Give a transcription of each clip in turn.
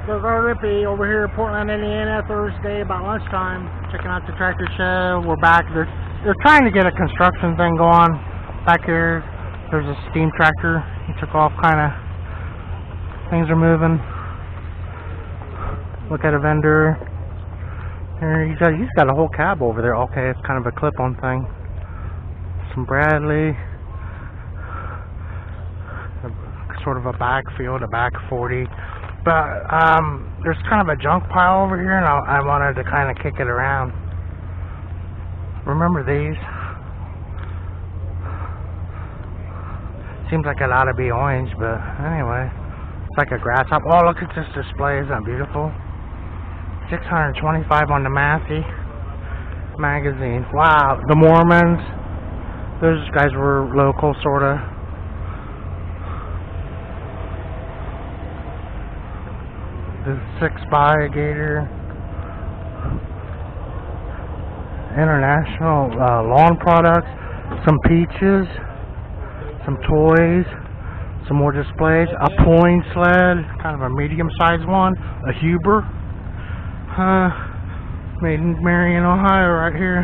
So Rippy over here in Portland, Indiana, Thursday about lunchtime, checking out the tractor show. We're back. They're trying to get a construction thing going back here. There's a steam tractor. He took off, kind of. Things are moving. Look at a vendor. Here he's got a whole cab over there. Okay, it's kind of a clip-on thing. Some Bradley. Sort of a backfield, a back 40. But there's kind of a junk pile over here, and I wanted to kind of kick it around. Remember these? Seems like it ought to be orange, but anyway. It's like a grasshopper. Oh, look at this display. Isn't that beautiful? $625 on the Massey magazine. Wow. The Mormons. Those guys were local, sort of. The 6x Gator. International lawn products. Some peaches. Some toys. Some more displays. A pulling sled. Kind of a medium-sized one. A Huber. Made in Marion, Ohio, right here.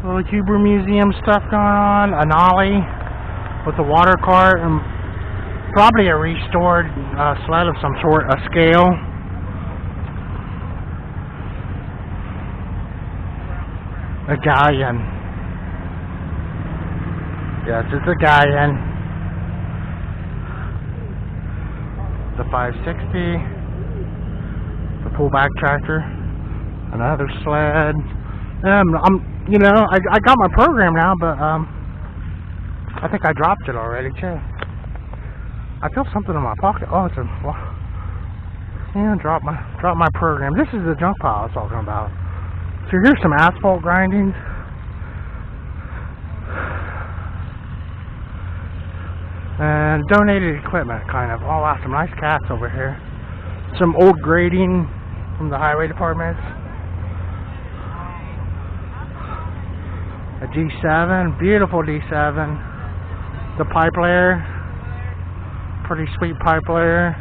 Little Huber Museum stuff going on. An ollie with a water cart and probably a restored sled of some sort. A scale. A galleon. Yes, it's a galleon. The 560. The pullback tractor. Another sled. You know, I got my program now, but I think I dropped it already too. I feel something in my pocket. Oh, drop my program. This is the junk pile I was talking about. So here's some asphalt grinding. And donated equipment, kind of. Oh wow, some nice cats over here. Some old grading from the highway department. A D7, beautiful D7. The pipe layer, pretty sweet pipe layer.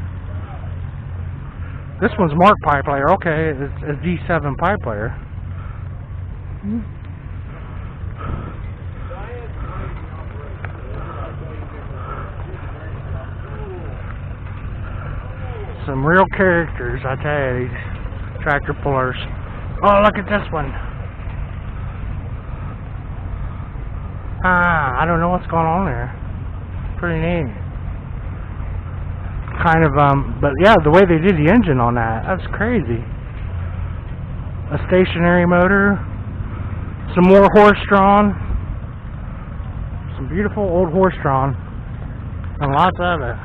This one's marked pipe layer. Okay, it's a D7 pipe layer. Some real characters, I tell you, these tractor pullers. Oh, look at this one. I don't know what's going on there. Pretty neat. Kind of, but yeah, the way they did the engine on that's crazy. A stationary motor. Some more horse-drawn. Some beautiful old horse-drawn. And lots of it.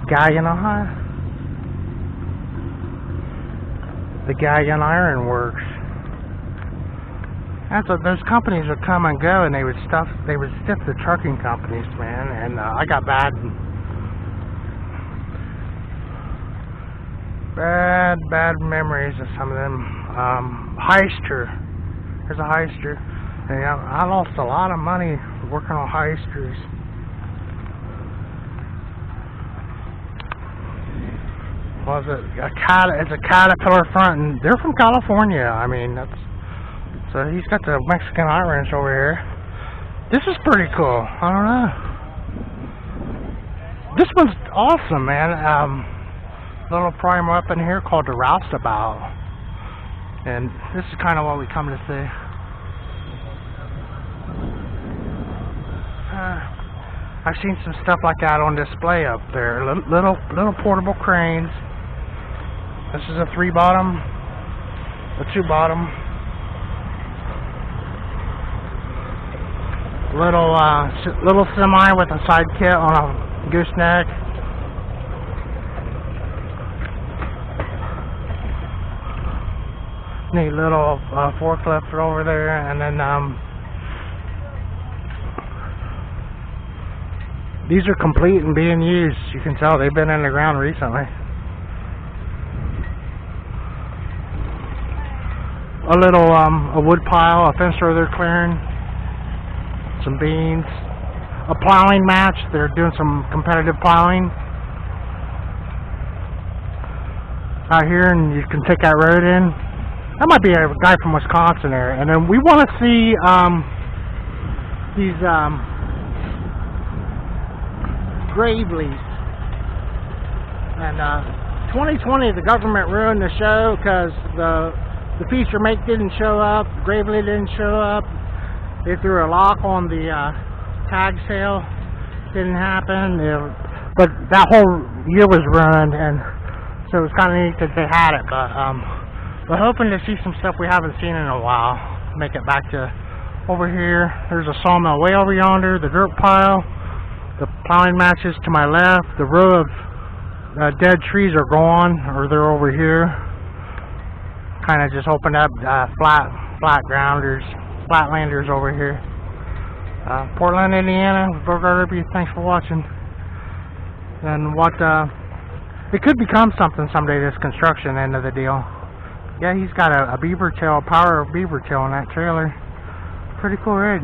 Galleon, Ohio. The Galleon Iron Works. That's what those companies would come and go, and they would stiff the trucking companies, man. And I got bad memories of some of them. Heister. There's a Heister. And I lost a lot of money working on Heisters. Was it it's a Caterpillar front, and they're from California. I mean, so he's got the Mexican irons over here. This is pretty cool. I don't know. This one's awesome, man. Little prime weapon here called the roustabout, and this is kind of what we come to see. I've seen some stuff like that on display up there. Little portable cranes. This is a 3-bottom, a 2-bottom. Little semi with a side kit on a gooseneck. Neat little forklift over there, and then these are complete and being used. You can tell they've been in the ground recently. A wood pile, a fence row they're clearing. Some beans. A plowing match. They're doing some competitive plowing. out here, and you can take that road in. That might be a guy from Wisconsin there. And then we want to see these Gravely's. And 2020, the government ruined the show because the feature make didn't show up, Gravely didn't show up. They threw a lock on the tag sale, didn't happen. But that whole year was ruined, and so it was kind of neat that they had it. But we're hoping to see some stuff we haven't seen in a while. Make it back to over here. There's a sawmill way over yonder, the dirt pile, the plowing matches to my left. The row of dead trees are gone, or they're over here. Kind of just opened up flatlanders over here. Portland, Indiana, Bogart Irby, thanks for watching. And what it could become something someday, this construction end of the deal. Yeah, he's got a beaver tail, power beaver tail in that trailer. Pretty cool rig.